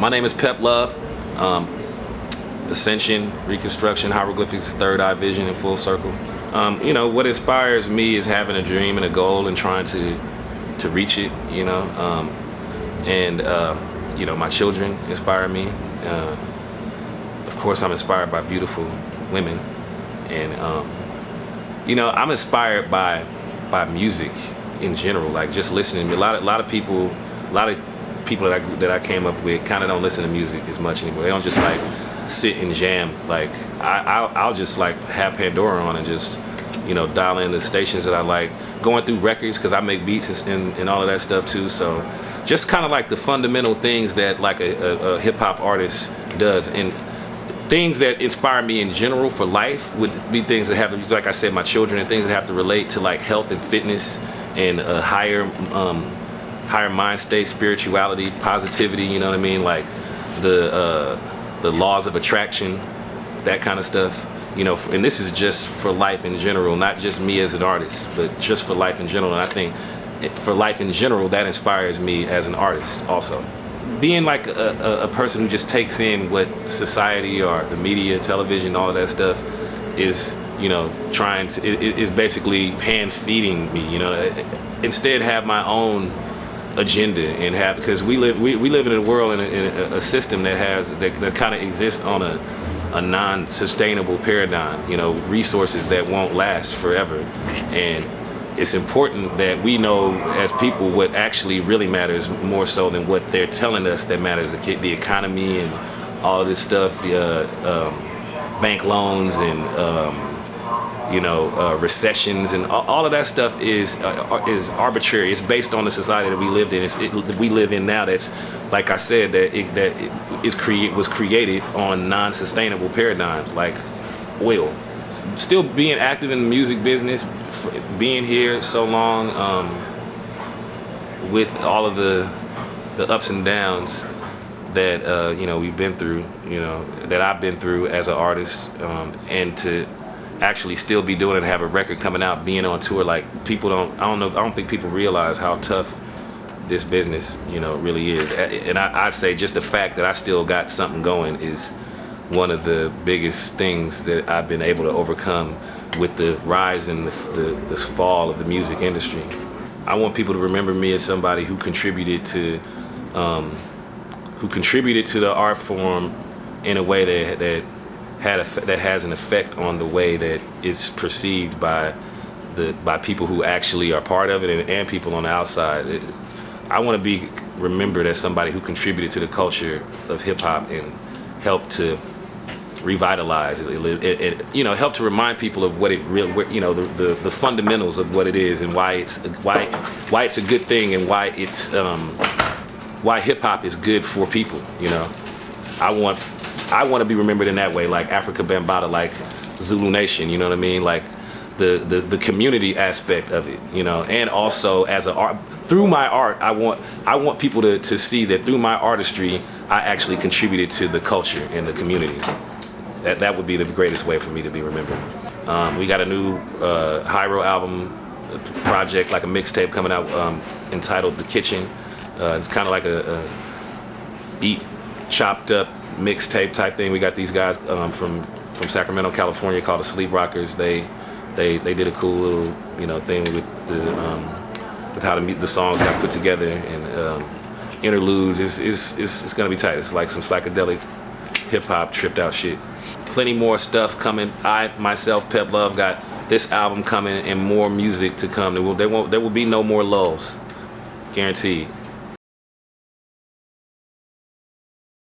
My name is Pep Love. Ascension, Reconstruction, Hieroglyphics, Third Eye Vision, and Full Circle. You know, what inspires me is having a dream and a goal and trying to reach it, you know. You know, my children inspire me. Of course, I'm inspired by beautiful women. And, you know, I'm inspired by music in general, like just listening. A lot of people that I came up with kind of don't listen to music as much anymore. They don't just like sit and jam. Like I'll just like have Pandora on and just, you know, dial in the stations that I like, going through records because I make beats and all of that stuff too. So just kind of like the fundamental things that like a hip hop artist does, and things that inspire me in general for life would be things that have to, like I said, my children, and things that have to relate to like health and fitness and a higher mind state, spirituality, positivity, you know what I mean? Like the laws of attraction, that kind of stuff, you know. And this is just for life in general, not just me as an artist, but just for life in general. And I think for life in general, that inspires me as an artist also. Being like a person who just takes in what society or the media, television, all of that stuff is, you know, trying to, is basically hand feeding me, you know. Instead have my own agenda and have, because we live in a world, in a system that kind of exists on a non-sustainable paradigm, you know, resources that won't last forever. And it's important that we know as people what actually really matters, more so than what they're telling us that matters. The economy and all of this stuff, bank loans and you know, recessions and all of that stuff is arbitrary. It's based on the society that we lived in. We live in now. That's, like I said, was created on non-sustainable paradigms like oil. Still being active in the music business, being here so long, with all of the ups and downs that you know, we've been through, you know, that I've been through as an artist, and to actually still be doing it and have a record coming out, being on tour, like I don't think people realize how tough this business, you know, really is. And I say just the fact that I still got something going is one of the biggest things that I've been able to overcome with the rise and the fall of the music industry. I want people to remember me as somebody who contributed to the art form in a way that has an effect on the way that it's perceived by people who actually are part of it and people on the outside. I want to be remembered as somebody who contributed to the culture of hip hop and helped to revitalize it, you know, help to remind people of what it really, you know, the fundamentals of what it is and why it's a good thing, and why hip hop is good for people, you know. I want to be remembered in that way, like Africa Bambaataa, like Zulu Nation, you know what I mean? Like the community aspect of it, you know. And also as an art, through my art, I want people to see that through my artistry, I actually contributed to the culture and the community. That would be the greatest way for me to be remembered. We got a new Hyro album project, like a mixtape coming out, entitled The Kitchen. It's kind of like a beat chopped up mixtape type thing. We got these guys from Sacramento, California, called the Sleep Rockers. They did a cool little, you know, thing with how the songs got put together, and interludes. It's gonna be tight. It's like some psychedelic hip hop tripped out shit. Plenty more stuff coming. I myself, Pep Love, got this album coming and more music to come. There will be no more lulls, guaranteed.